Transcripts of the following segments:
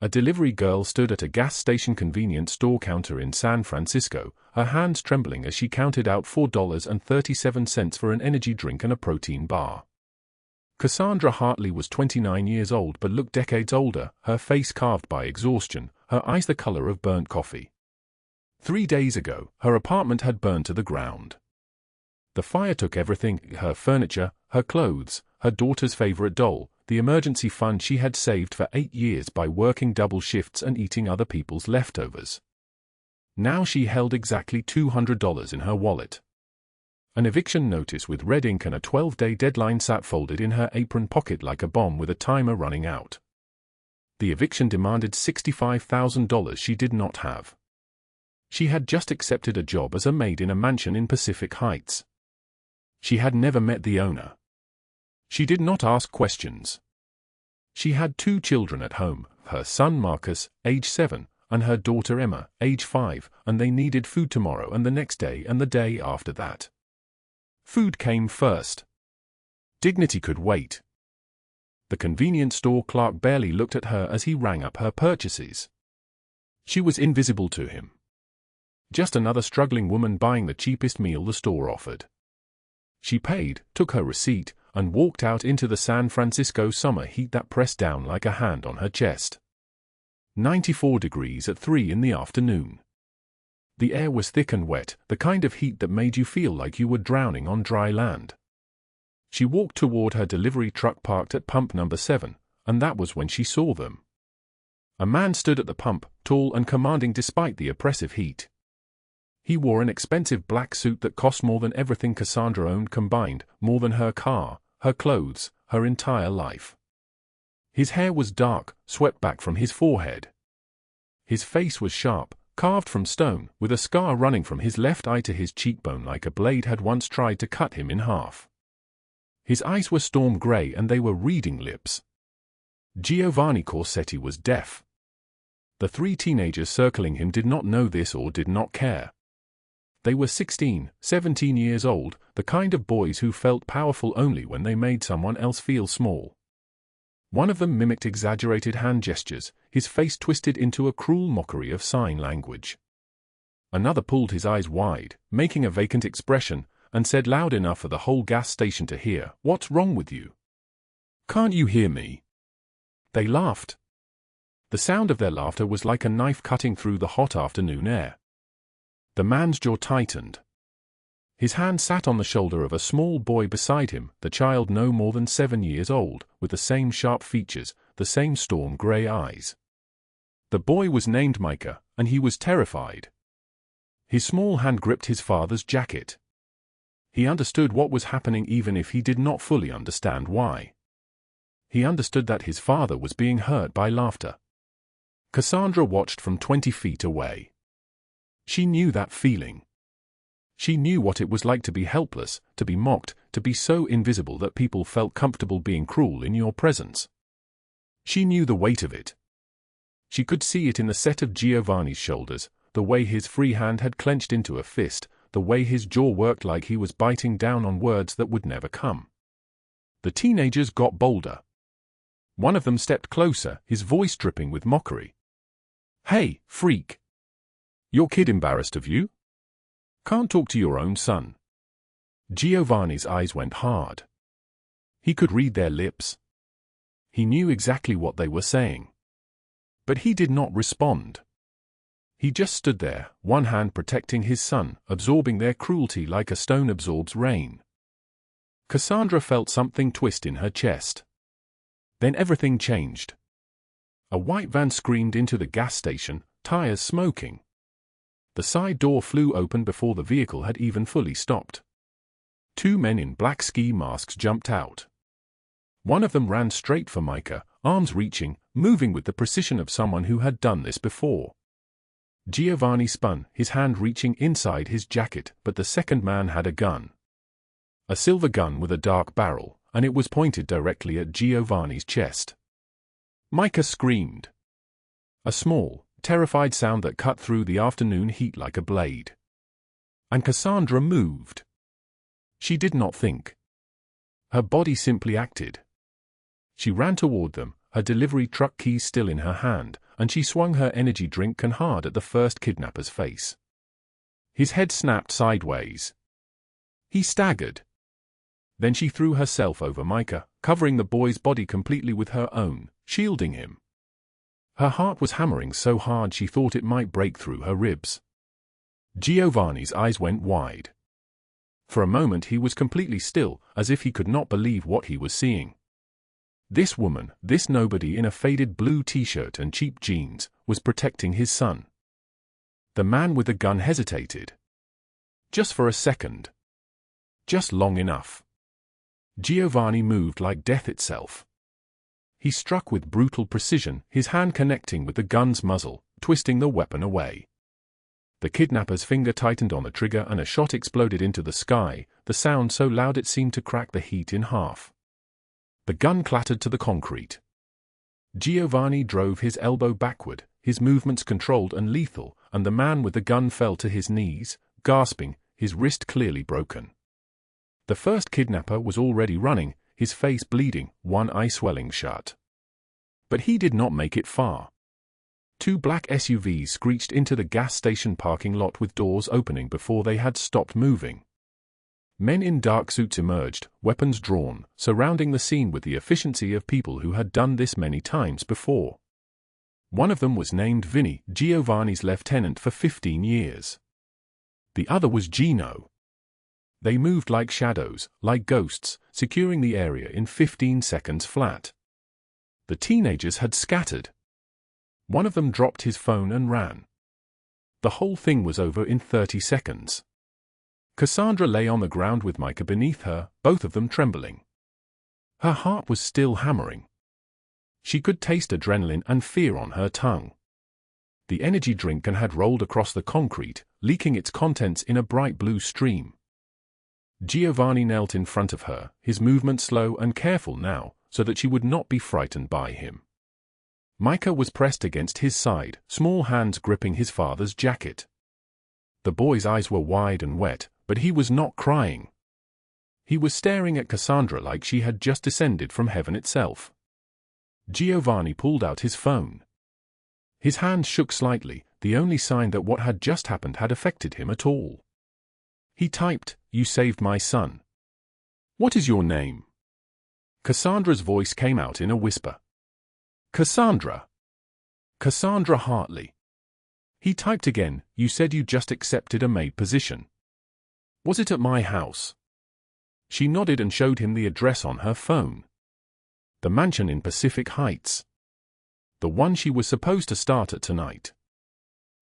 A delivery girl stood at a gas station convenience store counter in San Francisco, her hands trembling as she counted out $4.37 for an energy drink and a protein bar. Cassandra Hartley was 29 years old but looked decades older, her face carved by exhaustion, her eyes the color of burnt coffee. 3 days ago, her apartment had burned to the ground. The fire took everything, her furniture, her clothes, her daughter's favorite doll, the emergency fund she had saved for 8 years by working double shifts and eating other people's leftovers. Now she held exactly $200 in her wallet. An eviction notice with red ink and a 12-day deadline sat folded in her apron pocket like a bomb with a timer running out. The eviction demanded $65,000 she did not have. She had just accepted a job as a maid in a mansion in Pacific Heights. She had never met the owner. She did not ask questions. She had 2 children at home, her son Marcus, age 7, and her daughter Emma, age 5, and they needed food tomorrow and the next day and the day after that. Food came first. Dignity could wait. The convenience store clerk barely looked at her as he rang up her purchases. She was invisible to him. Just another struggling woman buying the cheapest meal the store offered. She paid, took her receipt, and walked out into the San Francisco summer heat that pressed down like a hand on her chest. 94 degrees at 3 in the afternoon. The air was thick and wet, the kind of heat that made you feel like you were drowning on dry land. She walked toward her delivery truck parked at pump number 7, and that was when she saw them. A man stood at the pump, tall and commanding despite the oppressive heat. He wore an expensive black suit that cost more than everything Cassandra owned combined, more than her car, her clothes, her entire life. His hair was dark, swept back from his forehead. His face was sharp, carved from stone, with a scar running from his left eye to his cheekbone like a blade had once tried to cut him in half. His eyes were storm gray and they were reading lips. Giovanni Corsetti was deaf. The 3 teenagers circling him did not know this or did not care. They were 16, 17 years old, the kind of boys who felt powerful only when they made someone else feel small. One of them mimicked exaggerated hand gestures, his face twisted into a cruel mockery of sign language. Another pulled his eyes wide, making a vacant expression, and said loud enough for the whole gas station to hear, "What's wrong with you? Can't you hear me?" They laughed. The sound of their laughter was like a knife cutting through the hot afternoon air. The man's jaw tightened. His hand sat on the shoulder of a small boy beside him, the child no more than 7 years old, with the same sharp features, the same storm gray eyes. The boy was named Micah, and he was terrified. His small hand gripped his father's jacket. He understood what was happening even if he did not fully understand why. He understood that his father was being hurt by laughter. Cassandra watched from 20 feet away. She knew that feeling. She knew what it was like to be helpless, to be mocked, to be so invisible that people felt comfortable being cruel in your presence. She knew the weight of it. She could see it in the set of Giovanni's shoulders, the way his free hand had clenched into a fist, the way his jaw worked like he was biting down on words that would never come. The teenagers got bolder. One of them stepped closer, his voice dripping with mockery. "Hey, freak! Your kid embarrassed of you? Can't talk to your own son." Giovanni's eyes went hard. He could read their lips. He knew exactly what they were saying. But he did not respond. He just stood there, one hand protecting his son, absorbing their cruelty like a stone absorbs rain. Cassandra felt something twist in her chest. Then everything changed. A white van screamed into the gas station, tires smoking. The side door flew open before the vehicle had even fully stopped. 2 men in black ski masks jumped out. One of them ran straight for Micah, arms reaching, moving with the precision of someone who had done this before. Giovanni spun, his hand reaching inside his jacket, but the second man had a gun. A silver gun with a dark barrel, and it was pointed directly at Giovanni's chest. Micah screamed. A small, terrified sound that cut through the afternoon heat like a blade. And Cassandra moved. She did not think. Her body simply acted. She ran toward them, her delivery truck keys still in her hand, and she swung her energy drink can hard at the first kidnapper's face. His head snapped sideways. He staggered. Then she threw herself over Micah, covering the boy's body completely with her own, shielding him. Her heart was hammering so hard she thought it might break through her ribs. Giovanni's eyes went wide. For a moment he was completely still, as if he could not believe what he was seeing. This woman, this nobody in a faded blue t-shirt and cheap jeans, was protecting his son. The man with the gun hesitated. Just for a second. Just long enough. Giovanni moved like death itself. He struck with brutal precision, his hand connecting with the gun's muzzle, twisting the weapon away. The kidnapper's finger tightened on the trigger and a shot exploded into the sky, the sound so loud it seemed to crack the heat in half. The gun clattered to the concrete. Giovanni drove his elbow backward, his movements controlled and lethal, and the man with the gun fell to his knees, gasping, his wrist clearly broken. The first kidnapper was already running, his face bleeding, one eye swelling shut. But he did not make it far. Two black SUVs screeched into the gas station parking lot with doors opening before they had stopped moving. Men in dark suits emerged, weapons drawn, surrounding the scene with the efficiency of people who had done this many times before. One of them was named Vinny, Giovanni's lieutenant for 15 years. The other was Gino. They moved like shadows, like ghosts, securing the area in 15 seconds flat. The teenagers had scattered. One of them dropped his phone and ran. The whole thing was over in 30 seconds. Cassandra lay on the ground with Micah beneath her, both of them trembling. Her heart was still hammering. She could taste adrenaline and fear on her tongue. The energy drink can had rolled across the concrete, leaking its contents in a bright blue stream. Giovanni knelt in front of her, his movements slow and careful now, so that she would not be frightened by him. Micah was pressed against his side, small hands gripping his father's jacket. The boy's eyes were wide and wet, but he was not crying. He was staring at Cassandra like she had just descended from heaven itself. Giovanni pulled out his phone. His hand shook slightly, the only sign that what had just happened had affected him at all. He typed, "You saved my son. What is your name?" Cassandra's voice came out in a whisper. "Cassandra. Cassandra Hartley." He typed again, "You said you just accepted a maid position. Was it at my house?" She nodded and showed him the address on her phone. The mansion in Pacific Heights. The one she was supposed to start at tonight.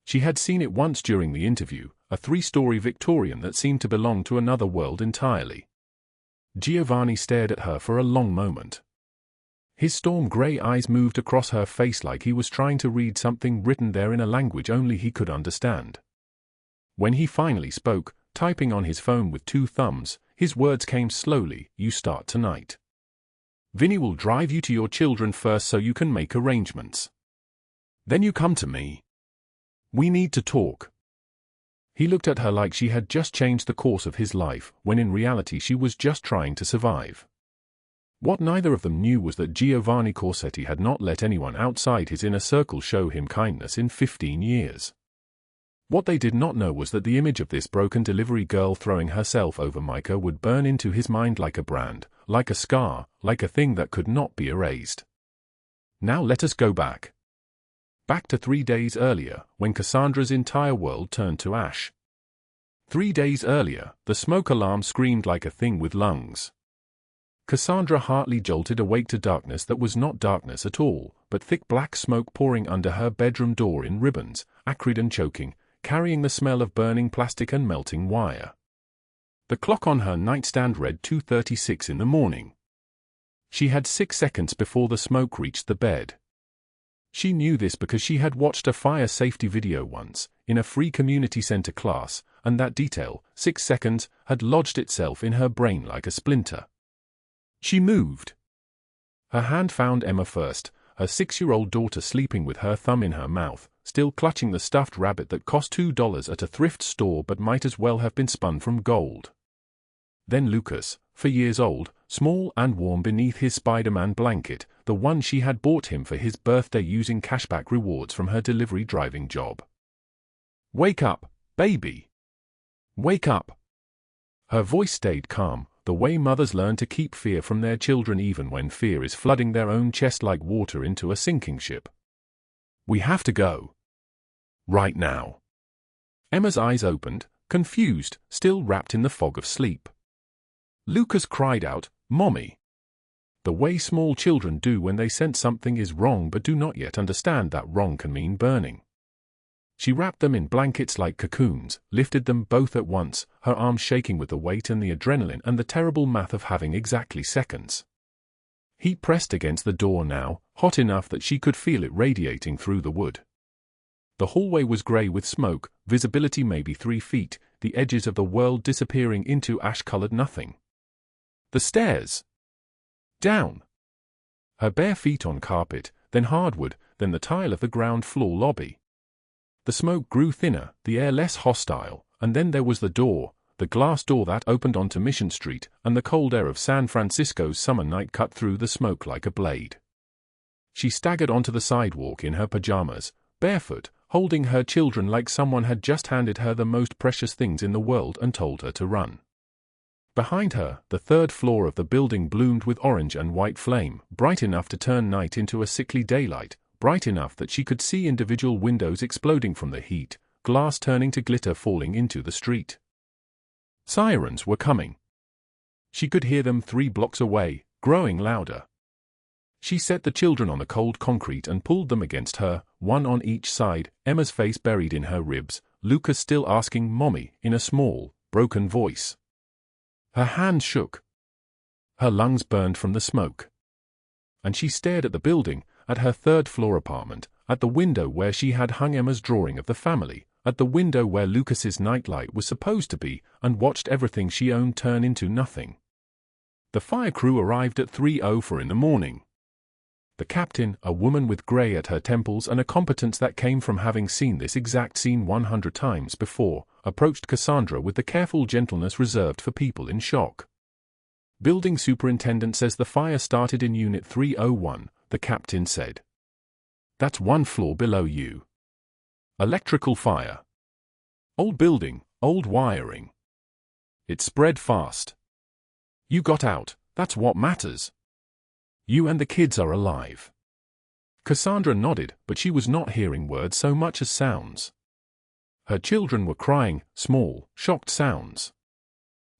She had seen it once during the interview, a 3-story Victorian that seemed to belong to another world entirely. Giovanni stared at her for a long moment. His storm-grey eyes moved across her face like he was trying to read something written there in a language only he could understand. When he finally spoke, typing on his phone with 2 thumbs, his words came slowly, "You start tonight. Vinny will drive you to your children first so you can make arrangements. Then you come to me. We need to talk." He looked at her like she had just changed the course of his life, when in reality she was just trying to survive. What neither of them knew was that Giovanni Corsetti had not let anyone outside his inner circle show him kindness in 15 years. What they did not know was that the image of this broken delivery girl throwing herself over Micah would burn into his mind like a brand, like a scar, like a thing that could not be erased. Now let us go back. Back to 3 days earlier, when Cassandra's entire world turned to ash. 3 days earlier, the smoke alarm screamed like a thing with lungs. Cassandra Hartley jolted awake to darkness that was not darkness at all, but thick black smoke pouring under her bedroom door in ribbons, acrid and choking, carrying the smell of burning plastic and melting wire. The clock on her nightstand read 2:36 in the morning. She had 6 seconds before the smoke reached the bed. She knew this because she had watched a fire safety video once, in a free community center class, and that detail, 6 seconds, had lodged itself in her brain like a splinter. She moved. Her hand found Emma first, her 6-year-old daughter sleeping with her thumb in her mouth, still clutching the stuffed rabbit that cost $2 at a thrift store but might as well have been spun from gold. Then Lucas, 4 years old, small and warm beneath his Spider-Man blanket, the one she had bought him for his birthday using cashback rewards from her delivery driving job. "Wake up, baby! Wake up!" Her voice stayed calm, the way mothers learn to keep fear from their children even when fear is flooding their own chest like water into a sinking ship. "We have to go. Right now." Emma's eyes opened, confused, still wrapped in the fog of sleep. Lucas cried out, "Mommy!" the way small children do when they sense something is wrong but do not yet understand that wrong can mean burning. She wrapped them in blankets like cocoons, lifted them both at once, her arms shaking with the weight and the adrenaline and the terrible math of having exactly seconds. Heat pressed against the door now, hot enough that she could feel it radiating through the wood. The hallway was grey with smoke, visibility maybe 3 feet, the edges of the world disappearing into ash-colored nothing. The stairs. Down. Her bare feet on carpet, then hardwood, then the tile of the ground floor lobby. The smoke grew thinner, the air less hostile, and then there was the door, the glass door that opened onto Mission Street, and the cold air of San Francisco's summer night cut through the smoke like a blade. She staggered onto the sidewalk in her pajamas, barefoot, holding her children like someone had just handed her the most precious things in the world and told her to run. Behind her, the 3rd floor of the building bloomed with orange and white flame, bright enough to turn night into a sickly daylight, bright enough that she could see individual windows exploding from the heat, glass turning to glitter falling into the street. Sirens were coming. She could hear them 3 blocks away, growing louder. She set the children on the cold concrete and pulled them against her, one on each side, Emma's face buried in her ribs, Lucas still asking "Mommy" in a small, broken voice. Her hands shook. Her lungs burned from the smoke. And she stared at the building, at her 3rd-floor apartment, at the window where she had hung Emma's drawing of the family, at the window where Lucas's nightlight was supposed to be, and watched everything she owned turn into nothing. The fire crew arrived at 3:04 in the morning. The captain, a woman with grey at her temples and a competence that came from having seen this exact scene 100 times before, approached Cassandra with the careful gentleness reserved for people in shock. "Building superintendent says the fire started in Unit 301, the captain said. "That's 1 floor below you. Electrical fire. Old building, old wiring. It spread fast. You got out, that's what matters. You and the kids are alive." Cassandra nodded, but she was not hearing words so much as sounds. Her children were crying, small, shocked sounds.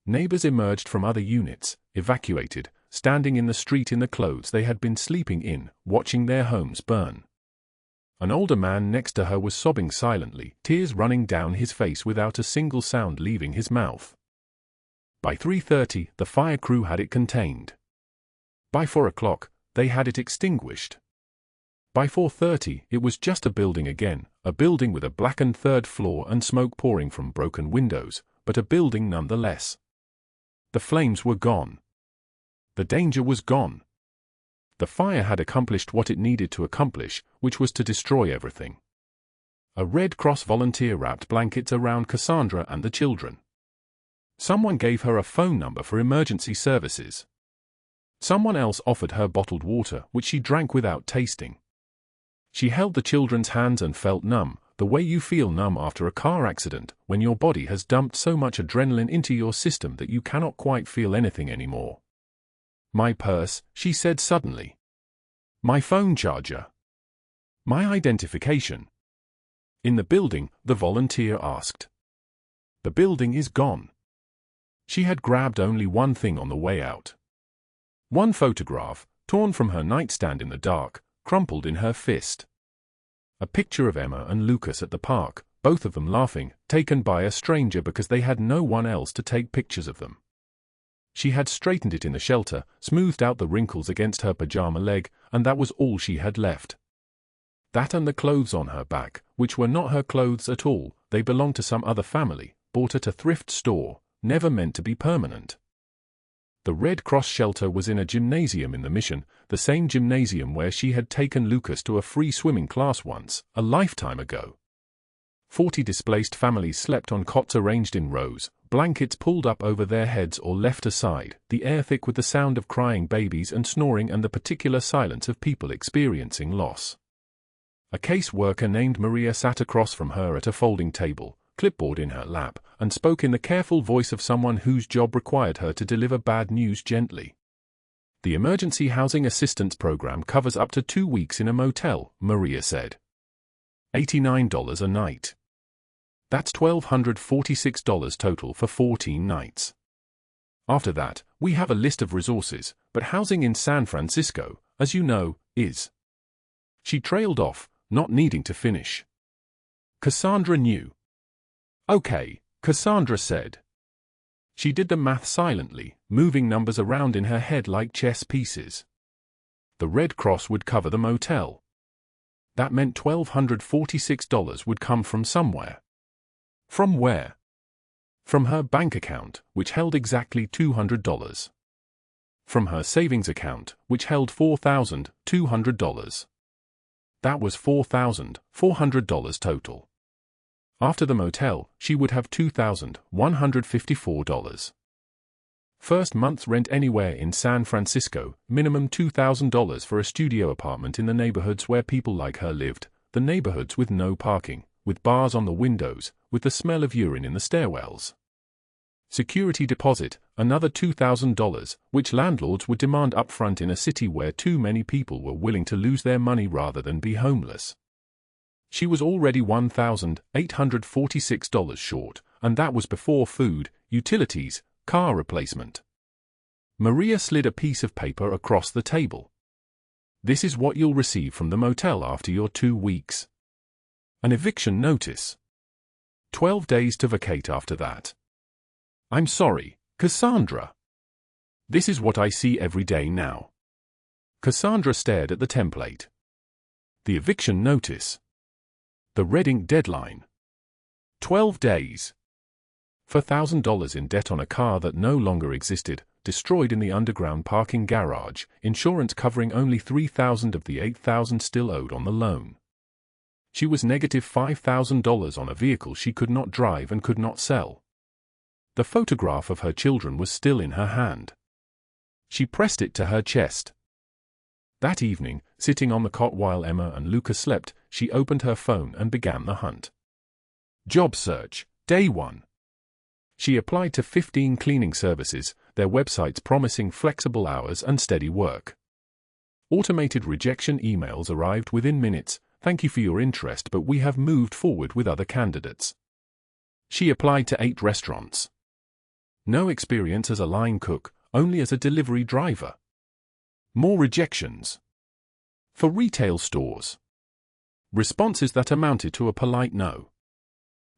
Neighbors emerged from other units, evacuated, standing in the street in the clothes they had been sleeping in, watching their homes burn. An older man next to her was sobbing silently, tears running down his face without a single sound leaving his mouth. By 3:30, the fire crew had it contained. By 4 o'clock, they had it extinguished. By 4:30, it was just a building again, a building with a blackened 3rd floor and smoke pouring from broken windows, but a building nonetheless. The flames were gone. The danger was gone. The fire had accomplished what it needed to accomplish, which was to destroy everything. A Red Cross volunteer wrapped blankets around Cassandra and the children. Someone gave her a phone number for emergency services. Someone else offered her bottled water, which she drank without tasting. She held the children's hands and felt numb, the way you feel numb after a car accident, when your body has dumped so much adrenaline into your system that you cannot quite feel anything anymore. "My purse," she said suddenly. "My phone charger. My identification." "In the building?" the volunteer asked. "The building is gone." She had grabbed only one thing on the way out. One photograph, torn from her nightstand in the dark, crumpled in her fist. A picture of Emma and Lucas at the park, both of them laughing, taken by a stranger because they had no one else to take pictures of them. She had straightened it in the shelter, smoothed out the wrinkles against her pajama leg, and that was all she had left. That and the clothes on her back, which were not her clothes at all, they belonged to some other family, bought at a thrift store, never meant to be permanent. The Red Cross shelter was in a gymnasium in the Mission, the same gymnasium where she had taken Lucas to a free swimming class once, a lifetime ago. 40 displaced families slept on cots arranged in rows, blankets pulled up over their heads or left aside, the air thick with the sound of crying babies and snoring and the particular silence of people experiencing loss. A caseworker named Maria sat across from her at a folding table, clipboard in her lap, and spoke in the careful voice of someone whose job required her to deliver bad news gently. The Emergency Housing Assistance Program covers up to 2 weeks in a motel, Maria said. $89 a night. That's $1,246 total for 14 nights. After that, we have a list of resources, but housing in San Francisco, as you know, is. She trailed off, not needing to finish. Cassandra knew. Okay, Cassandra said. She did the math silently, moving numbers around in her head like chess pieces. The Red Cross would cover the motel. That meant $1,246 would come from somewhere. From where? From her bank account, which held exactly $200. From her savings account, which held $4,200. That was $4,400 total. After the motel, she would have $2,154. First month's rent anywhere in San Francisco, minimum $2,000 for a studio apartment in the neighborhoods where people like her lived, the neighborhoods with no parking, with bars on the windows, with the smell of urine in the stairwells. Security deposit, another $2,000, which landlords would demand upfront in a city where too many people were willing to lose their money rather than be homeless. She was already $1,846 short, and that was before food, utilities, car replacement. Maria slid a piece of paper across the table. This is what you'll receive from the motel after your 2 weeks. An eviction notice. 12 days to vacate after that. I'm sorry, Cassandra. This is what I see every day now. Cassandra stared at the template. The eviction notice. The red ink deadline. 12 days. For $1,000 in debt on a car that no longer existed, destroyed in the underground parking garage, insurance covering only $3,000 of the $8,000 still owed on the loan. She was negative $5,000 on a vehicle she could not drive and could not sell. The photograph of her children was still in her hand. She pressed it to her chest. That evening, sitting on the cot while Emma and Luca slept, she opened her phone and began the hunt. Job search, day 1. She applied to 15 cleaning services, their websites promising flexible hours and steady work. Automated rejection emails arrived within minutes. Thank you for your interest, but we have moved forward with other candidates. She applied to 8 restaurants. No experience as a line cook, only as a delivery driver. More rejections. For retail stores. Responses that amounted to a polite no.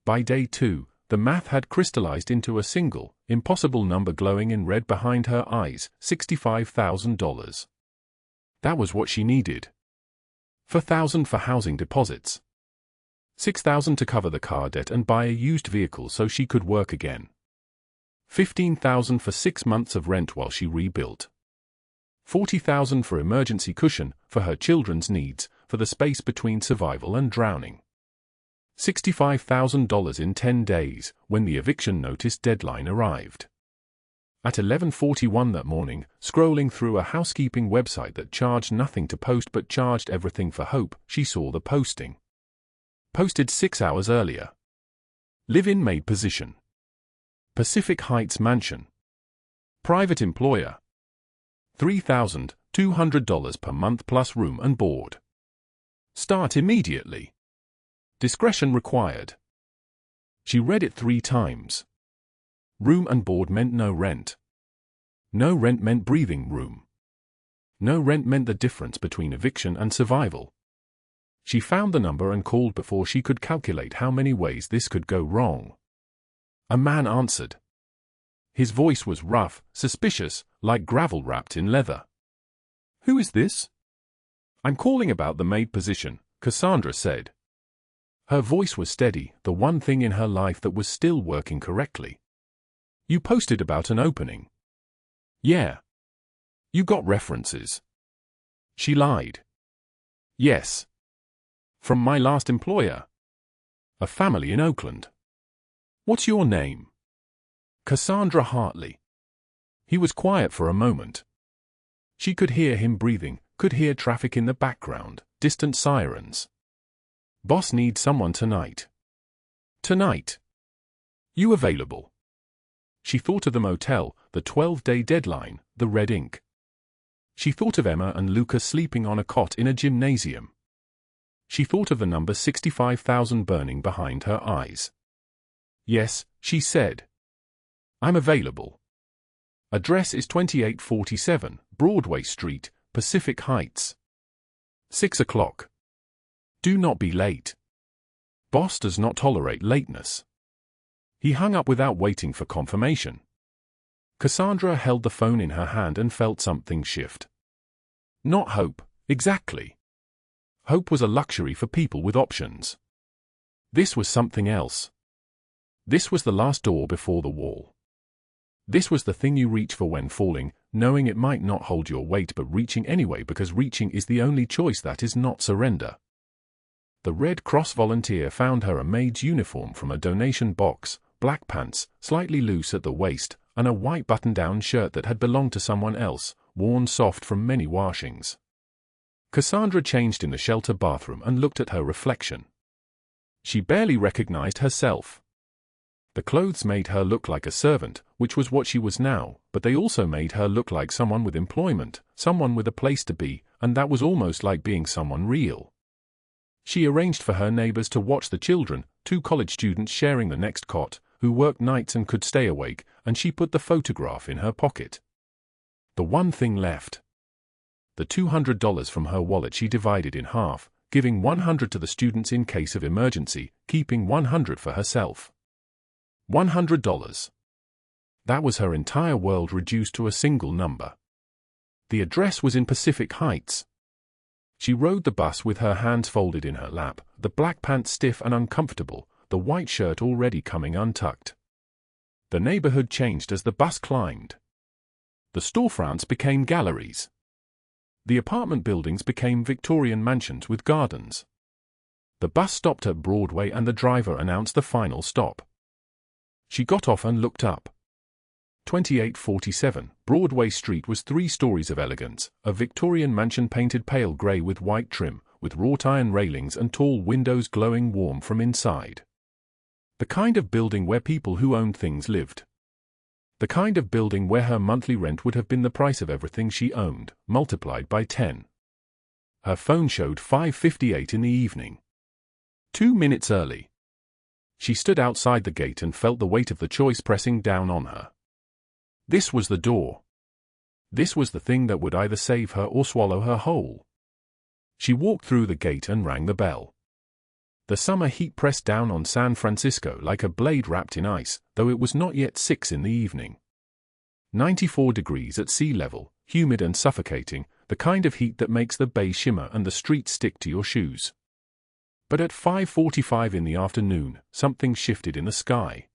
By day 2, the math had crystallized into a single, impossible number glowing in red behind her eyes, $65,000. That was what she needed. $4,000 for housing deposits. $6,000 to cover the car debt and buy a used vehicle so she could work again. $15,000 for 6 months of rent while she rebuilt. $40,000 for emergency cushion, for her children's needs, for the space between survival and drowning. $65,000 in 10 days, when the eviction notice deadline arrived. At 11:41 that morning, scrolling through a housekeeping website that charged nothing to post but charged everything for hope, she saw the posting. Posted 6 hours earlier. Live-in maid position. Pacific Heights mansion. Private employer. $3,200 per month plus room and board. Start immediately. Discretion required. She read it 3 times. Room and board meant no rent. No rent meant breathing room. No rent meant the difference between eviction and survival. She found the number and called before she could calculate how many ways this could go wrong. A man answered. His voice was rough, suspicious, like gravel wrapped in leather. Who is this? I'm calling about the maid position, Cassandra said. Her voice was steady, the one thing in her life that was still working correctly. You posted about an opening. Yeah. You got references. She lied. Yes. From my last employer. A family in Oakland. What's your name? Cassandra Hartley. He was quiet for a moment. She could hear him breathing, could hear traffic in the background, distant sirens. Boss needs someone tonight. Tonight. You available? She thought of the motel, the 12-day deadline, the red ink. She thought of Emma and Luca sleeping on a cot in a gymnasium. She thought of the number 65,000 burning behind her eyes. Yes, she said. I'm available. Address is 2847, Broadway Street, Pacific Heights. 6 o'clock. Do not be late. Boss does not tolerate lateness. He hung up without waiting for confirmation. Cassandra held the phone in her hand and felt something shift. Not hope, exactly. Hope was a luxury for people with options. This was something else. This was the last door before the wall. This was the thing you reach for when falling, knowing it might not hold your weight but reaching anyway because reaching is the only choice that is not surrender. The Red Cross volunteer found her a maid's uniform from a donation box, black pants, slightly loose at the waist, and a white button-down shirt that had belonged to someone else, worn soft from many washings. Cassandra changed in the shelter bathroom and looked at her reflection. She barely recognized herself. The clothes made her look like a servant, which was what she was now, but they also made her look like someone with employment, someone with a place to be, and that was almost like being someone real. She arranged for her neighbors to watch the children, 2 college students sharing the next cot, who worked nights and could stay awake, and she put the photograph in her pocket. The one thing left. The $200 from her wallet she divided in half, giving $100 to the students in case of emergency, keeping $100 for herself. $100. That was her entire world reduced to a single number. The address was in Pacific Heights. She rode the bus with her hands folded in her lap, the black pants stiff and uncomfortable, the white shirt already coming untucked. The neighborhood changed as the bus climbed. The storefronts became galleries. The apartment buildings became Victorian mansions with gardens. The bus stopped at Broadway and the driver announced the final stop. She got off and looked up. 2847, Broadway Street was 3 stories of elegance, a Victorian mansion painted pale grey with white trim, with wrought iron railings and tall windows glowing warm from inside. The kind of building where people who owned things lived. The kind of building where her monthly rent would have been the price of everything she owned, multiplied by 10. Her phone showed 5:58 in the evening. 2 minutes early. She stood outside the gate and felt the weight of the choice pressing down on her. This was the door. This was the thing that would either save her or swallow her whole. She walked through the gate and rang the bell. The summer heat pressed down on San Francisco like a blade wrapped in ice, though it was not yet 6 in the evening. 94 degrees at sea level, humid and suffocating, the kind of heat that makes the bay shimmer and the streets stick to your shoes. But at 5:45 in the afternoon, something shifted in the sky.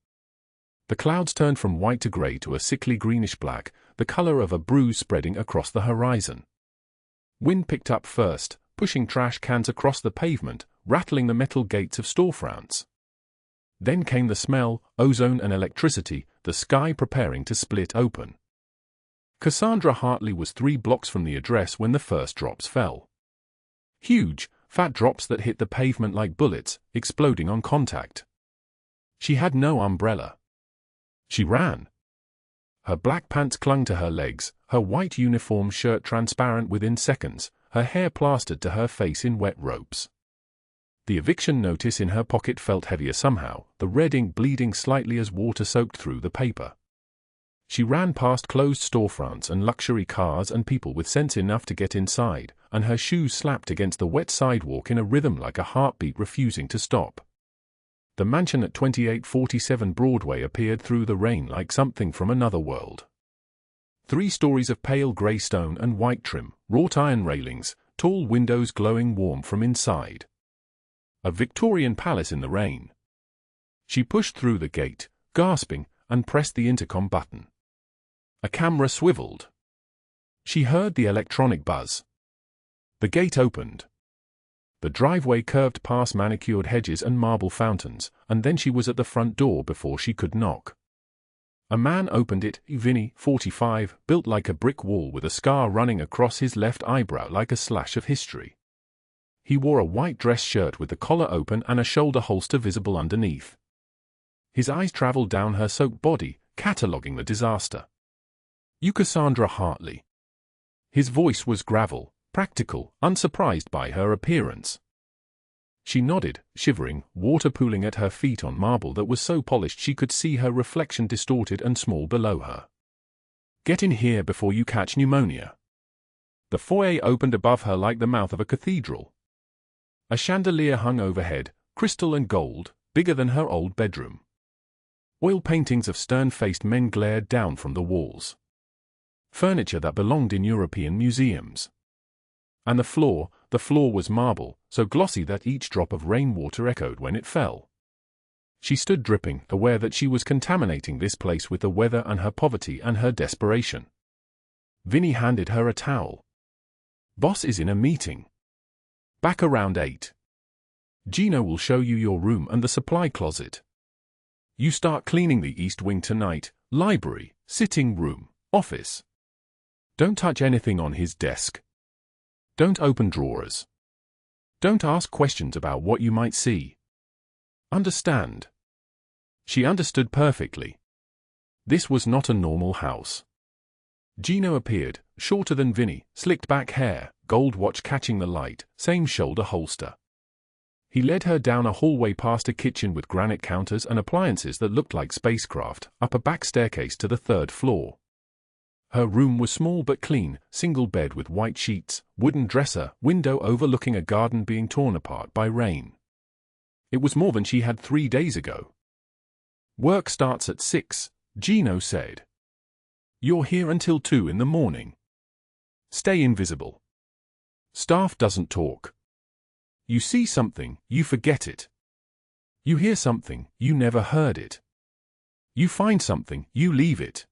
The clouds turned from white to grey to a sickly greenish-black, the color of a bruise spreading across the horizon. Wind picked up first, pushing trash cans across the pavement, rattling the metal gates of storefronts. Then came the smell, ozone and electricity, the sky preparing to split open. Cassandra Hartley was 3 blocks from the address when the first drops fell. Huge, fat drops that hit the pavement like bullets, exploding on contact. She had no umbrella. She ran. Her black pants clung to her legs, her white uniform shirt transparent within seconds, her hair plastered to her face in wet ropes. The eviction notice in her pocket felt heavier somehow, the red ink bleeding slightly as water soaked through the paper. She ran past closed storefronts and luxury cars and people with sense enough to get inside, and her shoes slapped against the wet sidewalk in a rhythm like a heartbeat refusing to stop. The mansion at 2847 Broadway appeared through the rain like something from another world. 3 stories of pale grey stone and white trim, wrought iron railings, tall windows glowing warm from inside. A Victorian palace in the rain. She pushed through the gate, gasping, and pressed the intercom button. A camera swiveled. She heard the electronic buzz. The gate opened. The driveway curved past manicured hedges and marble fountains, and then she was at the front door before she could knock. A man opened it, Vinny, 45, built like a brick wall with a scar running across his left eyebrow like a slash of history. He wore a white dress shirt with the collar open and a shoulder holster visible underneath. His eyes traveled down her soaked body, cataloguing the disaster. "You Cassandra Hartley." His voice was gravel, practical, unsurprised by her appearance. She nodded, shivering, water pooling at her feet on marble that was so polished she could see her reflection distorted and small below her. "Get in here before you catch pneumonia." The foyer opened above her like the mouth of a cathedral. A chandelier hung overhead, crystal and gold, bigger than her old bedroom. Oil paintings of stern-faced men glared down from the walls. Furniture that belonged in European museums. And the floor was marble, so glossy that each drop of rainwater echoed when it fell. She stood dripping, aware that she was contaminating this place with the weather and her poverty and her desperation. Vinny handed her a towel. "Boss is in a meeting. Back around 8. Gino will show you your room and the supply closet. You start cleaning the east wing tonight, library, sitting room, office. Don't touch anything on his desk. Don't open drawers. Don't ask questions about what you might see. Understand?" She understood perfectly. This was not a normal house. Gino appeared, shorter than Vinny, slicked back hair, gold watch catching the light, same shoulder holster. He led her down a hallway past a kitchen with granite counters and appliances that looked like spacecraft, up a back staircase to the 3rd floor. Her room was small but clean, single bed with white sheets, wooden dresser, window overlooking a garden being torn apart by rain. It was more than she had 3 days ago. "Work starts at 6, Gino said. You're here until 2 in the morning. Stay invisible. Staff doesn't talk. You see something, you forget it. You hear something, you never heard it. You find something, you leave it."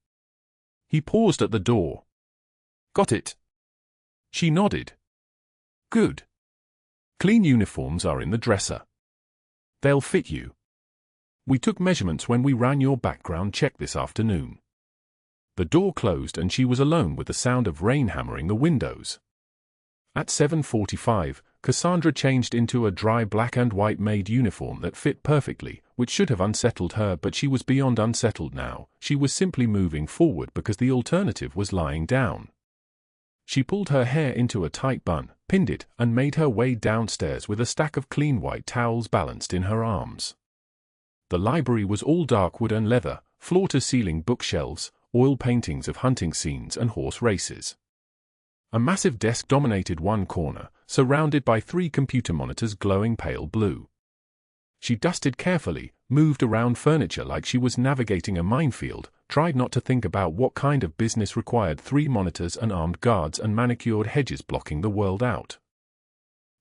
He paused at the door. "Got it?" She nodded. "Good. Clean uniforms are in the dresser. They'll fit you. We took measurements when we ran your background check this afternoon." The door closed and she was alone with the sound of rain hammering the windows. At 7:45, Cassandra changed into a dry black and white maid uniform that fit perfectly, which should have unsettled her, but she was beyond unsettled now. She was simply moving forward because the alternative was lying down. She pulled her hair into a tight bun, pinned it, and made her way downstairs with a stack of clean white towels balanced in her arms. The library was all dark wood and leather, floor-to-ceiling bookshelves, oil paintings of hunting scenes and horse races. A massive desk dominated one corner, surrounded by 3 computer monitors glowing pale blue. She dusted carefully, moved around furniture like she was navigating a minefield, tried not to think about what kind of business required 3 monitors and armed guards and manicured hedges blocking the world out.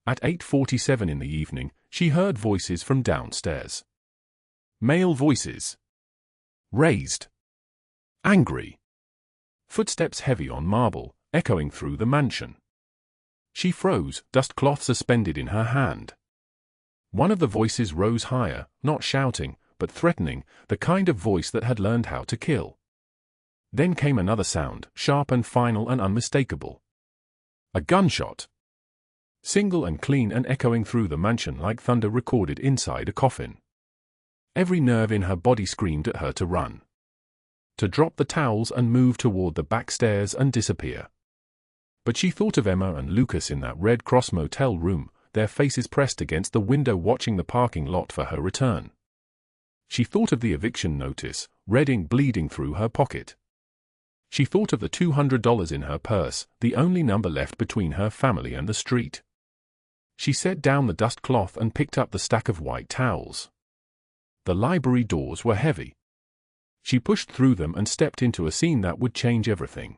At 8:47 in the evening, she heard voices from downstairs. Male voices. Raised. Angry. Footsteps heavy on marble, echoing through the mansion. She froze, dust cloth suspended in her hand. One of the voices rose higher, not shouting, but threatening, the kind of voice that had learned how to kill. Then came another sound, sharp and final and unmistakable. A gunshot. Single and clean and echoing through the mansion like thunder recorded inside a coffin. Every nerve in her body screamed at her to run. To drop the towels and move toward the back stairs and disappear. But she thought of Emma and Lucas in that Red Cross motel room, their faces pressed against the window watching the parking lot for her return. She thought of the eviction notice, red ink bleeding through her pocket. She thought of the $200 in her purse, the only number left between her family and the street. She set down the dust cloth and picked up the stack of white towels. The library doors were heavy. She pushed through them and stepped into a scene that would change everything.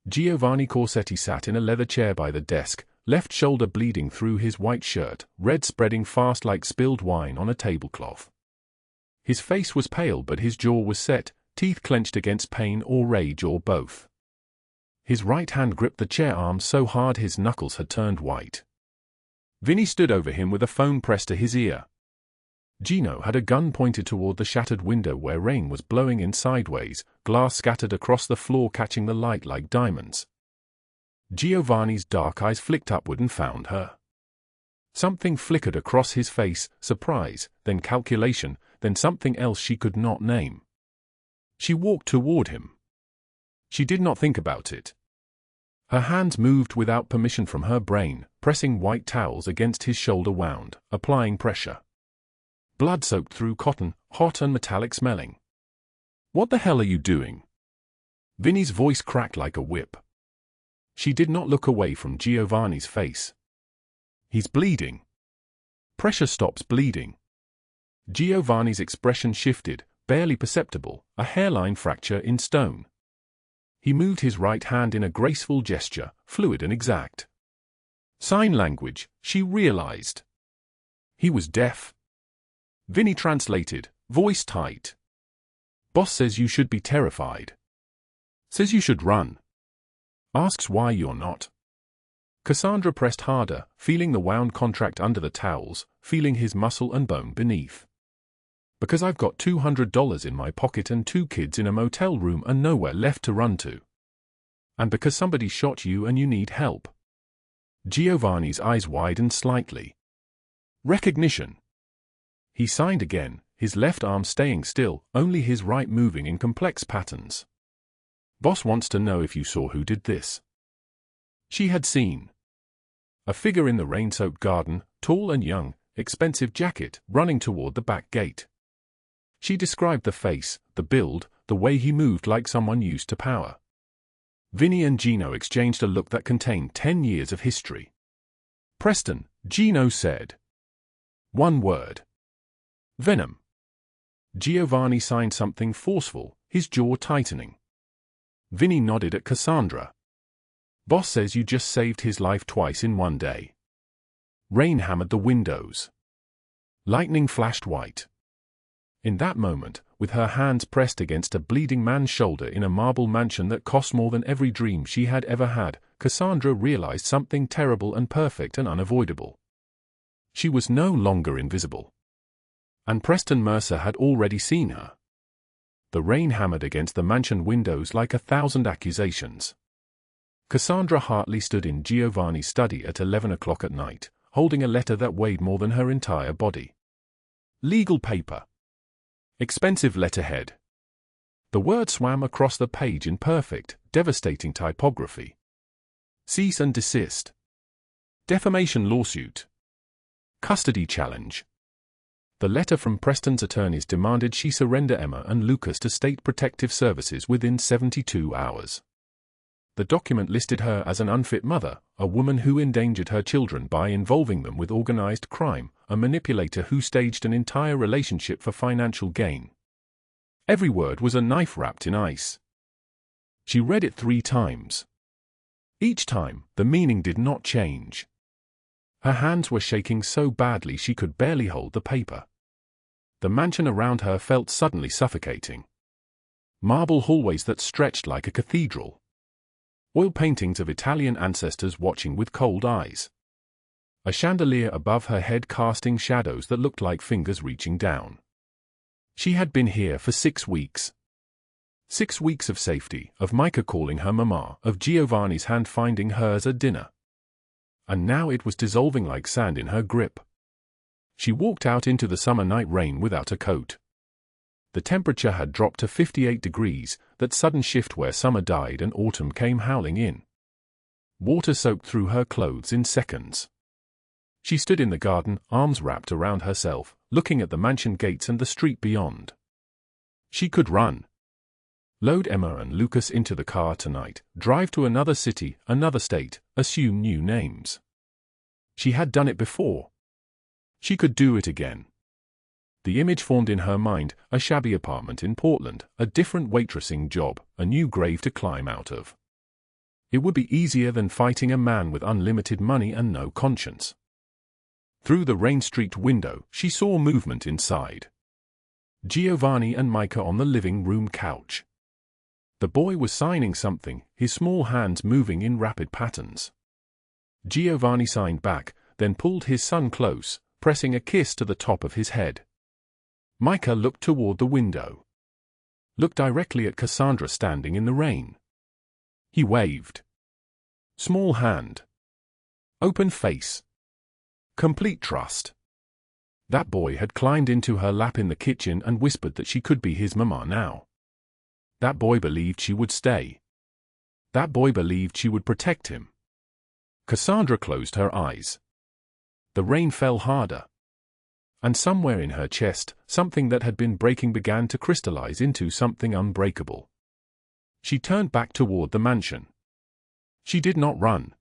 Giovanni Corsetti sat in a leather chair by the desk, left shoulder bleeding through his white shirt, red spreading fast like spilled wine on a tablecloth. His face was pale but his jaw was set, teeth clenched against pain or rage or both. His right hand gripped the chair arm so hard his knuckles had turned white. Vinny stood over him with a phone pressed to his ear. Gino had a gun pointed toward the shattered window where rain was blowing in sideways, glass scattered across the floor catching the light like diamonds. Giovanni's dark eyes flicked upward and found her. Something flickered across his face, surprise, then calculation, then something else she could not name. She walked toward him. She did not think about it. Her hands moved without permission from her brain, pressing white towels against his shoulder wound, applying pressure. Blood soaked through cotton, hot and metallic smelling. "What the hell are you doing?" Vinny's voice cracked like a whip. She did not look away from Giovanni's face. "He's bleeding." "Pressure stops bleeding." Giovanni's expression shifted, barely perceptible, a hairline fracture in stone. He moved his right hand in a graceful gesture, fluid and exact. Sign language, she realized. He was deaf. Vinny translated, voice tight. "Boss says you should be terrified. Says you should run. Asks why you're not." Cassandra pressed harder, feeling the wound contract under the towels, feeling his muscle and bone beneath. "Because I've got $200 in my pocket and 2 kids in a motel room and nowhere left to run to. And because somebody shot you and you need help." Giovanni's eyes widened slightly. Recognition. He signed again, his left arm staying still, only his right moving in complex patterns. "Boss wants to know if you saw who did this." She had seen. A figure in the rain-soaked garden, tall and young, expensive jacket, running toward the back gate. She described the face, the build, the way he moved like someone used to power. Vinny and Gino exchanged a look that contained 10 years of history. "Preston," Gino said. One word. "Venom." Giovanni signed something forceful, his jaw tightening. Vinny nodded at Cassandra. "Boss says you just saved his life twice in one day." Rain hammered the windows. Lightning flashed white. In that moment, with her hands pressed against a bleeding man's shoulder in a marble mansion that cost more than every dream she had ever had, Cassandra realized something terrible and perfect and unavoidable. She was no longer invisible. And Preston Mercer had already seen her. The rain hammered against the mansion windows like 1,000 accusations. Cassandra Hartley stood in Giovanni's study at 11 o'clock at night, holding a letter that weighed more than her entire body. Legal paper. Expensive letterhead. The word swam across the page in perfect, devastating typography. Cease and desist. Defamation lawsuit. Custody challenge. The letter from Preston's attorneys demanded she surrender Emma and Lucas to State Protective Services within 72 hours. The document listed her as an unfit mother, a woman who endangered her children by involving them with organized crime, a manipulator who staged an entire relationship for financial gain. Every word was a knife wrapped in ice. She read it 3 times. Each time, the meaning did not change. Her hands were shaking so badly she could barely hold the paper. The mansion around her felt suddenly suffocating. Marble hallways that stretched like a cathedral. Oil paintings of Italian ancestors watching with cold eyes. A chandelier above her head casting shadows that looked like fingers reaching down. She had been here for 6 weeks. 6 weeks of safety, of Micah calling her mama, of Giovanni's hand finding hers at dinner. And now it was dissolving like sand in her grip. She walked out into the summer night rain without a coat. The temperature had dropped to 58 degrees, that sudden shift where summer died and autumn came howling in. Water soaked through her clothes in seconds. She stood in the garden, arms wrapped around herself, looking at the mansion gates and the street beyond. She could run. Load Emma and Lucas into the car tonight, drive to another city, another state, assume new names. She had done it before. She could do it again. The image formed in her mind, a shabby apartment in Portland, a different waitressing job, a new grave to climb out of. It would be easier than fighting a man with unlimited money and no conscience. Through the rain-streaked window, she saw movement inside. Giovanni and Micah on the living room couch. The boy was signing something, his small hands moving in rapid patterns. Giovanni signed back, then pulled his son close, pressing a kiss to the top of his head. Micah looked toward the window. Looked directly at Cassandra standing in the rain. He waved. Small hand. Open face. Complete trust. That boy had climbed into her lap in the kitchen and whispered that she could be his mama now. That boy believed she would stay. That boy believed she would protect him. Cassandra closed her eyes. The rain fell harder. And somewhere in her chest, something that had been breaking began to crystallize into something unbreakable. She turned back toward the mansion. She did not run.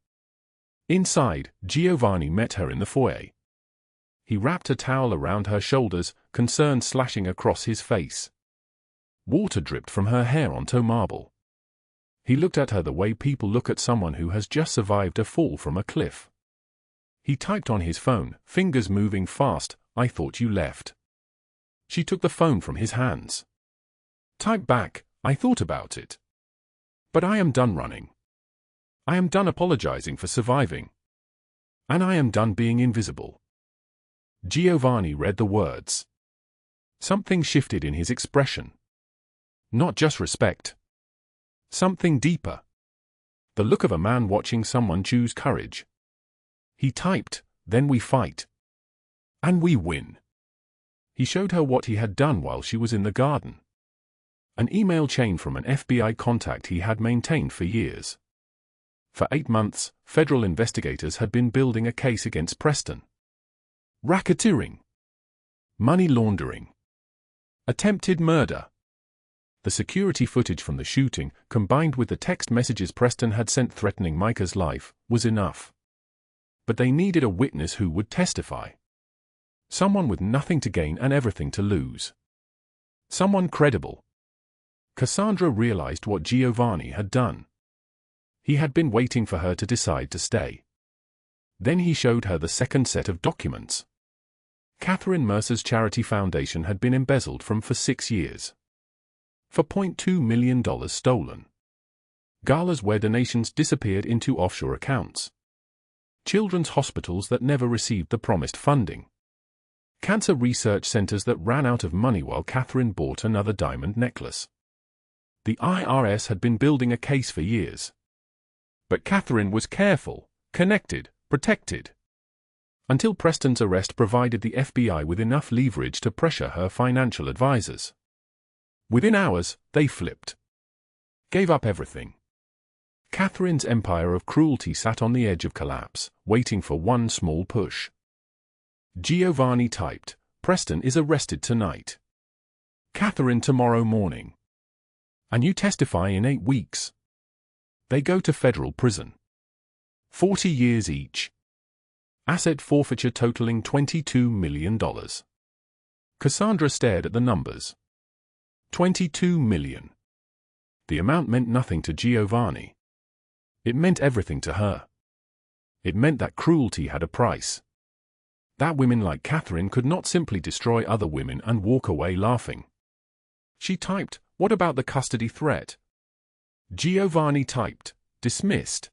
Inside, Giovanni met her in the foyer. He wrapped a towel around her shoulders, concern slashing across his face. Water dripped from her hair onto marble. He looked at her the way people look at someone who has just survived a fall from a cliff. He typed on his phone, fingers moving fast. I thought you left. She took the phone from his hands. Type back, I thought about it. But I am done running. I am done apologizing for surviving. And I am done being invisible. Giovanni read the words. Something shifted in his expression. Not just respect. Something deeper. The look of a man watching someone choose courage. He typed, then we fight. And we win. He showed her what he had done while she was in the garden. An email chain from an FBI contact he had maintained for years. For 8 months, federal investigators had been building a case against Preston. Racketeering. Money laundering. Attempted murder. The security footage from the shooting, combined with the text messages Preston had sent threatening Micah's life, was enough. But they needed a witness who would testify. Someone with nothing to gain and everything to lose. Someone credible. Cassandra realized what Giovanni had done. He had been waiting for her to decide to stay. Then he showed her the second set of documents. Catherine Mercer's charity foundation had been embezzled from for 6 years. For $0.2 million stolen. Galas where donations disappeared into offshore accounts. Children's hospitals that never received the promised funding. Cancer research centers that ran out of money while Catherine bought another diamond necklace. The IRS had been building a case for years. But Catherine was careful, connected, protected. Until Preston's arrest provided the FBI with enough leverage to pressure her financial advisors. Within hours, they flipped. Gave up everything. Catherine's empire of cruelty sat on the edge of collapse, waiting for one small push. Giovanni typed, Preston is arrested tonight. Catherine tomorrow morning. And you testify in 8 weeks. They go to federal prison. 40 years each. Asset forfeiture totaling $22 million. Cassandra stared at the numbers. 22 million. The amount meant nothing to Giovanni. It meant everything to her. It meant that cruelty had a price. That women like Catherine could not simply destroy other women and walk away laughing. She typed, what about the custody threat? Giovanni typed, dismissed.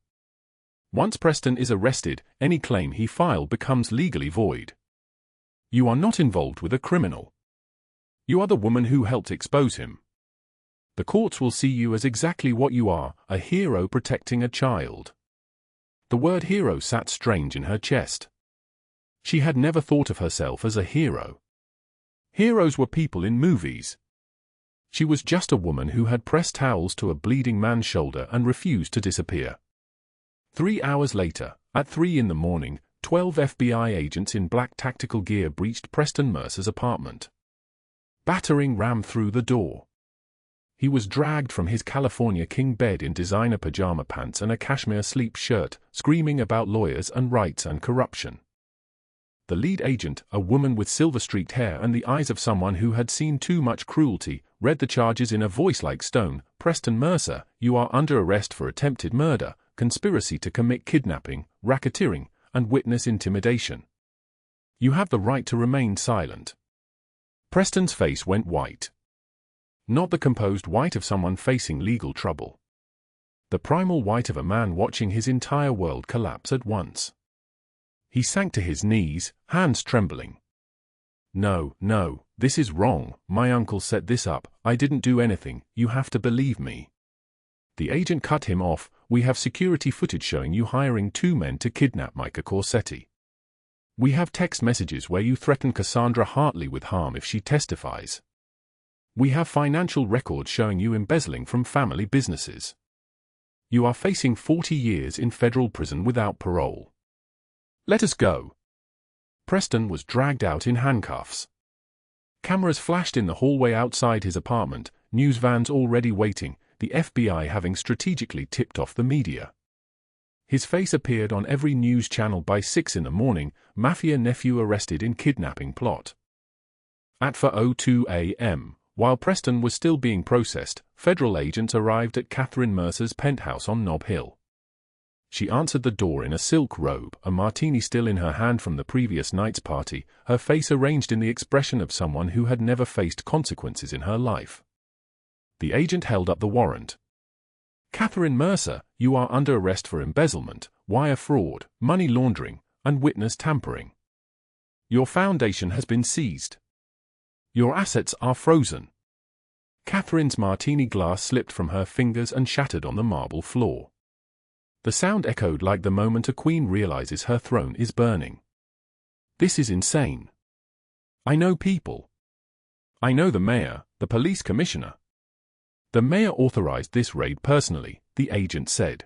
Once Preston is arrested, any claim he filed becomes legally void. You are not involved with a criminal. You are the woman who helped expose him. The courts will see you as exactly what you are, a hero protecting a child. The word hero sat strange in her chest. She had never thought of herself as a hero. Heroes were people in movies. She was just a woman who had pressed towels to a bleeding man's shoulder and refused to disappear. 3 hours later, at 3 in the morning, 12 FBI agents in black tactical gear breached Preston Mercer's apartment. Battering rammed through the door. He was dragged from his California king bed in designer pajama pants and a cashmere sleep shirt, screaming about lawyers and rights and corruption. The lead agent, a woman with silver-streaked hair and the eyes of someone who had seen too much cruelty, read the charges in a voice like stone. Preston Mercer, you are under arrest for attempted murder, conspiracy to commit kidnapping, racketeering, and witness intimidation. You have the right to remain silent. Preston's face went white. Not the composed white of someone facing legal trouble. The primal white of a man watching his entire world collapse at once. He sank to his knees, hands trembling. No, no, this is wrong. My uncle set this up. I didn't do anything. You have to believe me. The agent cut him off. We have security footage showing you hiring 2 men to kidnap Micah Corsetti. We have text messages where you threaten Cassandra Hartley with harm if she testifies. We have financial records showing you embezzling from family businesses. You are facing 40 years in federal prison without parole. Let us go. Preston was dragged out in handcuffs. Cameras flashed in the hallway outside his apartment, news vans already waiting, the FBI having strategically tipped off the media. His face appeared on every news channel by 6 in the morning, Mafia nephew arrested in kidnapping plot. At 4:02 a.m., while Preston was still being processed, federal agents arrived at Catherine Mercer's penthouse on Nob Hill. She answered the door in a silk robe, a martini still in her hand from the previous night's party, her face arranged in the expression of someone who had never faced consequences in her life. The agent held up the warrant. Catherine Mercer, you are under arrest for embezzlement, wire fraud, money laundering, and witness tampering. Your foundation has been seized. Your assets are frozen. Catherine's martini glass slipped from her fingers and shattered on the marble floor. The sound echoed like the moment a queen realizes her throne is burning. This is insane. I know people. I know the mayor, the police commissioner. The mayor authorized this raid personally, the agent said.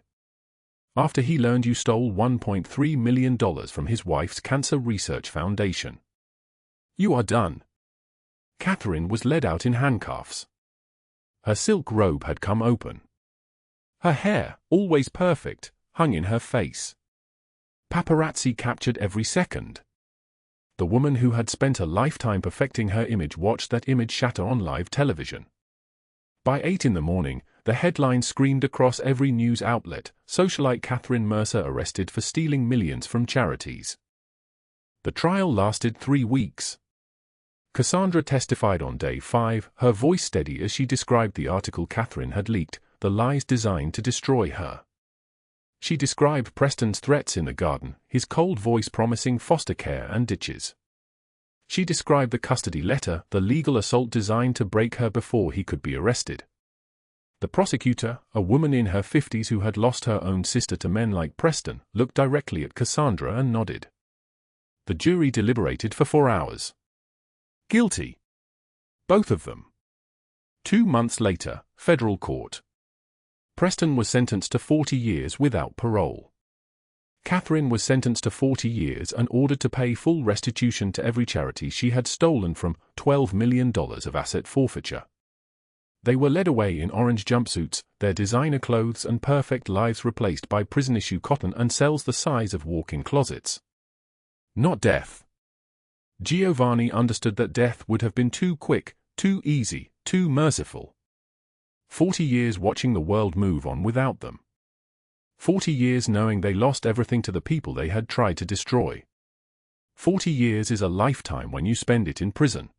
After he learned you stole $1.3 million from his wife's cancer research foundation. You are done. Catherine was led out in handcuffs. Her silk robe had come open. Her hair, always perfect, hung in her face. Paparazzi captured every second. The woman who had spent a lifetime perfecting her image watched that image shatter on live television. By 8 in the morning, the headline screamed across every news outlet, socialite Catherine Mercer arrested for stealing millions from charities. The trial lasted 3 weeks. Cassandra testified on day 5, her voice steady as she described the article Catherine had leaked, the lies designed to destroy her. She described Preston's threats in the garden, his cold voice promising foster care and ditches. She described the custody letter, the legal assault designed to break her before he could be arrested. The prosecutor, a woman in her 50s who had lost her own sister to men like Preston, looked directly at Cassandra and nodded. The jury deliberated for 4 hours. Guilty. Both of them. 2 months later, federal court. Preston was sentenced to 40 years without parole. Catherine was sentenced to 40 years and ordered to pay full restitution to every charity she had stolen from, $12 million of asset forfeiture. They were led away in orange jumpsuits, their designer clothes and perfect lives replaced by prison-issue cotton and cells the size of walk-in closets. Not death. Giovanni understood that death would have been too quick, too easy, too merciful. 40 years watching the world move on without them. 40 years knowing they lost everything to the people they had tried to destroy. 40 years is a lifetime when you spend it in prison.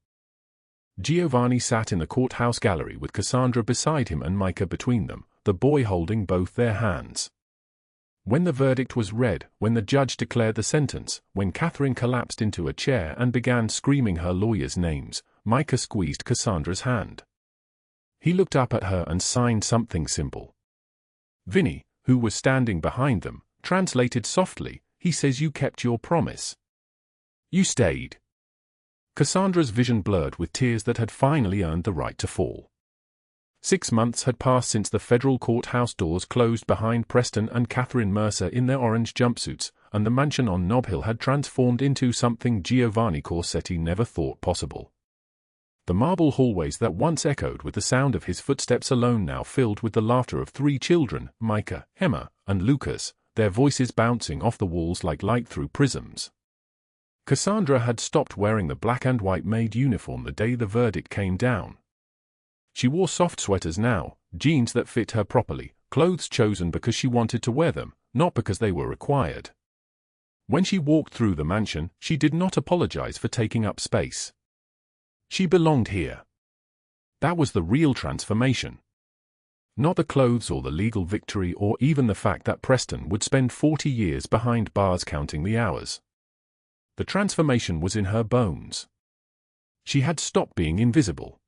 Giovanni sat in the courthouse gallery with Cassandra beside him and Micah between them, the boy holding both their hands. When the verdict was read, when the judge declared the sentence, when Catherine collapsed into a chair and began screaming her lawyers' names, Micah squeezed Cassandra's hand. He looked up at her and signed something simple. Vinny, who was standing behind them, translated softly, "He says you kept your promise. You stayed." Cassandra's vision blurred with tears that had finally earned the right to fall. 6 months had passed since the federal courthouse doors closed behind Preston and Catherine Mercer in their orange jumpsuits, and the mansion on Nob Hill had transformed into something Giovanni Corsetti never thought possible. The marble hallways that once echoed with the sound of his footsteps alone now filled with the laughter of 3 children, Micah, Emma, and Lucas, their voices bouncing off the walls like light through prisms. Cassandra had stopped wearing the black and white maid uniform the day the verdict came down. She wore soft sweaters now, jeans that fit her properly, clothes chosen because she wanted to wear them, not because they were required. When she walked through the mansion, she did not apologize for taking up space. She belonged here. That was the real transformation. Not the clothes or the legal victory or even the fact that Preston would spend 40 years behind bars counting the hours. The transformation was in her bones. She had stopped being invisible.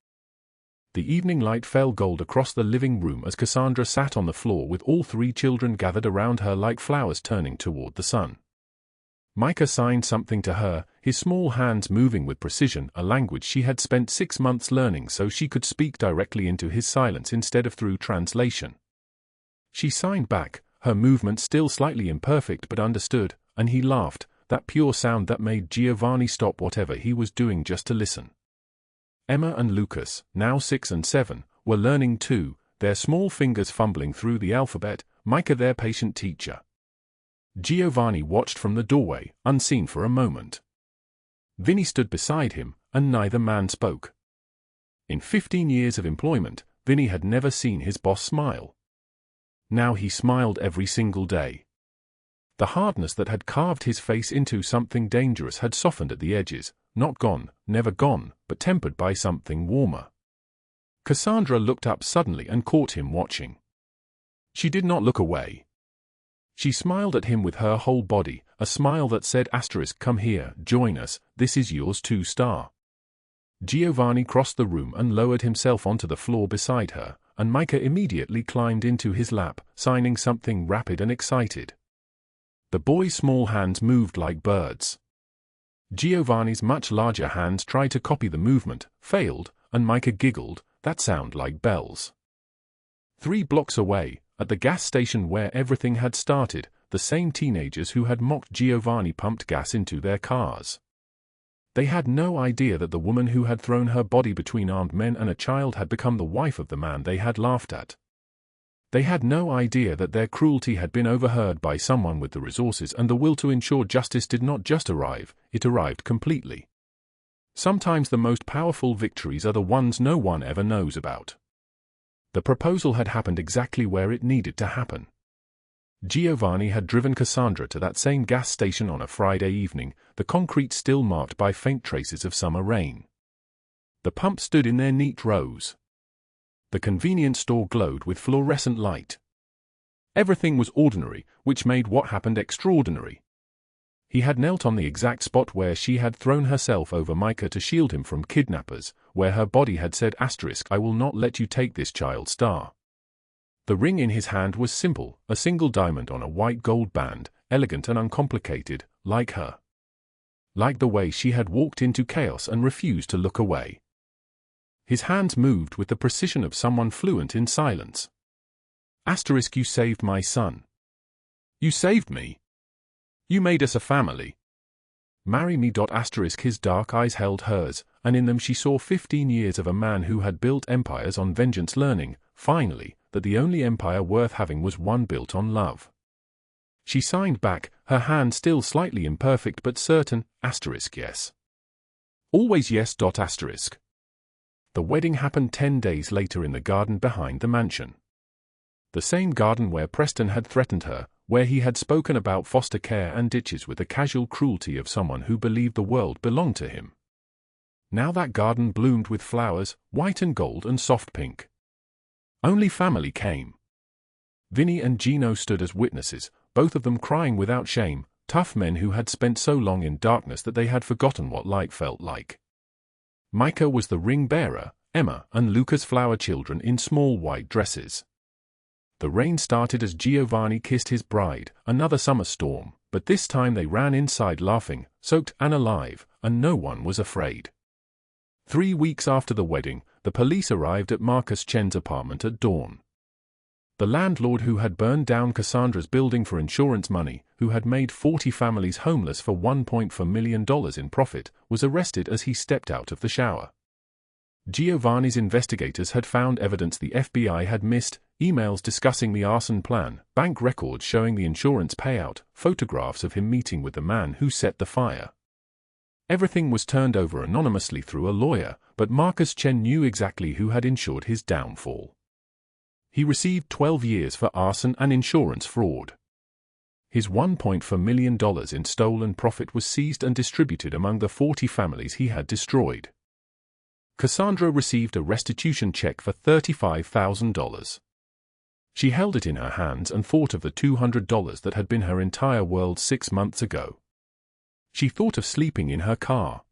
The evening light fell gold across the living room as Cassandra sat on the floor with all three children gathered around her like flowers turning toward the sun. Micah signed something to her, his small hands moving with precision, a language she had spent 6 months learning so she could speak directly into his silence instead of through translation. She signed back, her movement still slightly imperfect but understood, and he laughed, that pure sound that made Giovanni stop whatever he was doing just to listen. Emma and Lucas, now 6 and 7, were learning too, their small fingers fumbling through the alphabet, Micah their patient teacher. Giovanni watched from the doorway, unseen for a moment. Vinny stood beside him, and neither man spoke. In 15 years of employment, Vinny had never seen his boss smile. Now he smiled every single day. The hardness that had carved his face into something dangerous had softened at the edges, not gone, never gone, but tempered by something warmer. Cassandra looked up suddenly and caught him watching. She did not look away. She smiled at him with her whole body, a smile that said, "Come here, join us, this is yours too, star." Giovanni crossed the room and lowered himself onto the floor beside her, and Micah immediately climbed into his lap, signing something rapid and excited. The boy's small hands moved like birds. Giovanni's much larger hands tried to copy the movement, failed, and Micah giggled, "That sound like bells." 3 blocks away, at the gas station where everything had started, the same teenagers who had mocked Giovanni pumped gas into their cars. They had no idea that the woman who had thrown her body between armed men and a child had become the wife of the man they had laughed at. They had no idea that their cruelty had been overheard by someone with the resources and the will to ensure justice did not just arrive, it arrived completely. Sometimes the most powerful victories are the ones no one ever knows about. The proposal had happened exactly where it needed to happen. Giovanni had driven Cassandra to that same gas station on a Friday evening, the concrete still marked by faint traces of summer rain. The pump stood in their neat rows. The convenience store glowed with fluorescent light. Everything was ordinary, which made what happened extraordinary. He had knelt on the exact spot where she had thrown herself over Micah to shield him from kidnappers, where her body had said, "I will not let you take this child, star." The ring in his hand was simple, a single diamond on a white gold band, elegant and uncomplicated, like her. Like the way she had walked into chaos and refused to look away. His hands moved with the precision of someone fluent in silence. "You saved my son. You saved me. You made us a family. Marry me." His dark eyes held hers, and in them she saw 15 years of a man who had built empires on vengeance, learning, finally, that the only empire worth having was one built on love. She signed back, her hand still slightly imperfect but certain, "Yes. Always yes." The wedding happened 10 days later in the garden behind the mansion. The same garden where Preston had threatened her, where he had spoken about foster care and ditches with the casual cruelty of someone who believed the world belonged to him. Now that garden bloomed with flowers, white and gold and soft pink. Only family came. Vinny and Gino stood as witnesses, both of them crying without shame, tough men who had spent so long in darkness that they had forgotten what light felt like. Micah was the ring bearer, Emma and Lucas flower children in small white dresses. The rain started as Giovanni kissed his bride, another summer storm, but this time they ran inside laughing, soaked and alive, and no one was afraid. 3 weeks after the wedding, the police arrived at Marcus Chen's apartment at dawn. The landlord who had burned down Cassandra's building for insurance money, who had made 40 families homeless for $1.4 million in profit, was arrested as he stepped out of the shower. Giovanni's investigators had found evidence the FBI had missed, emails discussing the arson plan, bank records showing the insurance payout, photographs of him meeting with the man who set the fire. Everything was turned over anonymously through a lawyer, but Marcus Chen knew exactly who had ensured his downfall. He received 12 years for arson and insurance fraud. His $1.4 million in stolen profit was seized and distributed among the 40 families he had destroyed. Cassandra received a restitution check for $35,000. She held it in her hands and thought of the $200 that had been her entire world 6 months ago. She thought of sleeping in her car.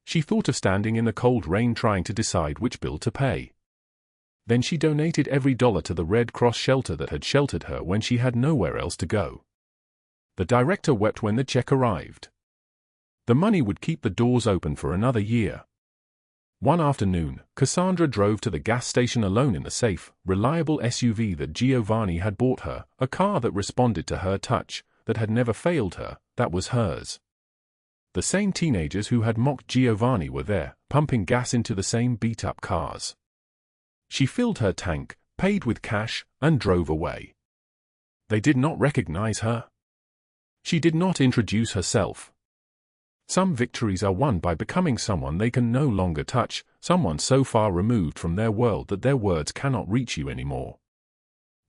She thought of standing in the cold rain trying to decide which bill to pay. Then she donated every dollar to the Red Cross shelter that had sheltered her when she had nowhere else to go. The director wept when the check arrived. The money would keep the doors open for another year. One afternoon, Cassandra drove to the gas station alone in the safe, reliable SUV that Giovanni had bought her, a car that responded to her touch, that had never failed her, that was hers. The same teenagers who had mocked Giovanni were there, pumping gas into the same beat-up cars. She filled her tank, paid with cash, and drove away. They did not recognize her. She did not introduce herself. Some victories are won by becoming someone they can no longer touch, someone so far removed from their world that their words cannot reach you anymore.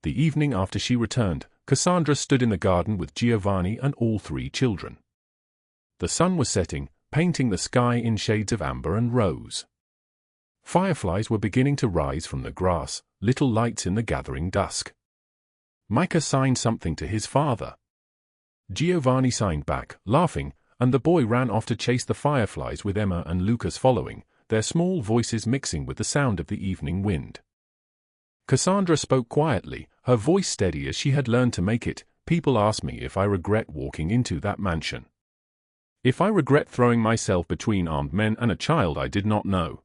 The evening after she returned, Cassandra stood in the garden with Giovanni and all 3 children. The sun was setting, painting the sky in shades of amber and rose. Fireflies were beginning to rise from the grass, little lights in the gathering dusk. Micah signed something to his father. Giovanni signed back, laughing, and the boy ran off to chase the fireflies with Emma and Lucas following, their small voices mixing with the sound of the evening wind. Cassandra spoke quietly, her voice steady as she had learned to make it. People ask me if I regret walking into that mansion. If I regret throwing myself between armed men and a child I did not know.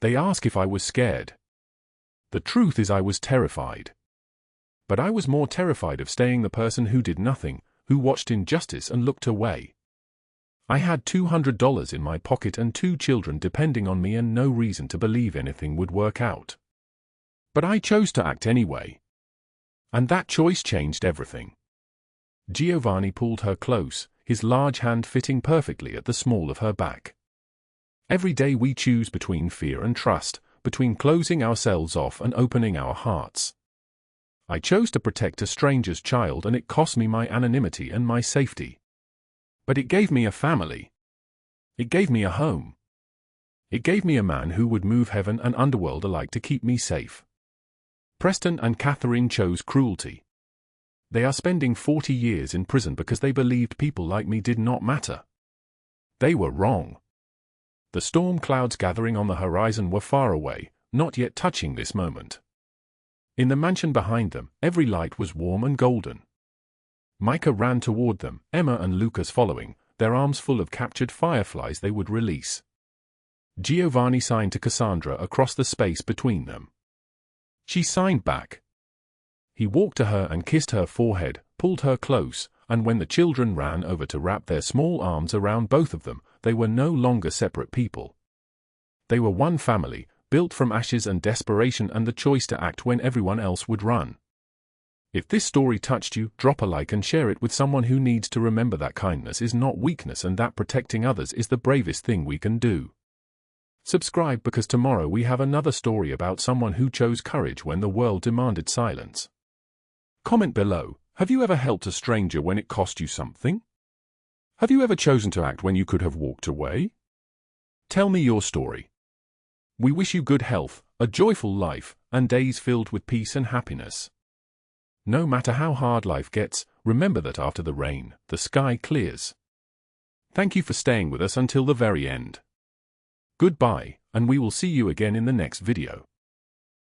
They ask if I was scared. The truth is I was terrified. But I was more terrified of staying the person who did nothing, who watched injustice and looked away. I had $200 in my pocket and 2 children depending on me and no reason to believe anything would work out. But I chose to act anyway. And that choice changed everything. Giovanni pulled her close, his large hand fitting perfectly at the small of her back. Every day we choose between fear and trust, between closing ourselves off and opening our hearts. I chose to protect a stranger's child and it cost me my anonymity and my safety. But it gave me a family. It gave me a home. It gave me a man who would move heaven and underworld alike to keep me safe. Preston and Catherine chose cruelty. They are spending 40 years in prison because they believed people like me did not matter. They were wrong. The storm clouds gathering on the horizon were far away, not yet touching this moment. In the mansion behind them, every light was warm and golden. Micah ran toward them, Emma and Lucas following, their arms full of captured fireflies they would release. Giovanni signed to Cassandra across the space between them. She signed back. He walked to her and kissed her forehead, pulled her close, and when the children ran over to wrap their small arms around both of them, they were no longer separate people. They were one family, built from ashes and desperation and the choice to act when everyone else would run. If this story touched you, drop a like and share it with someone who needs to remember that kindness is not weakness and that protecting others is the bravest thing we can do. Subscribe because tomorrow we have another story about someone who chose courage when the world demanded silence. Comment below, have you ever helped a stranger when it cost you something? Have you ever chosen to act when you could have walked away? Tell me your story. We wish you good health, a joyful life, and days filled with peace and happiness. No matter how hard life gets, remember that after the rain, the sky clears. Thank you for staying with us until the very end. Goodbye, and we will see you again in the next video.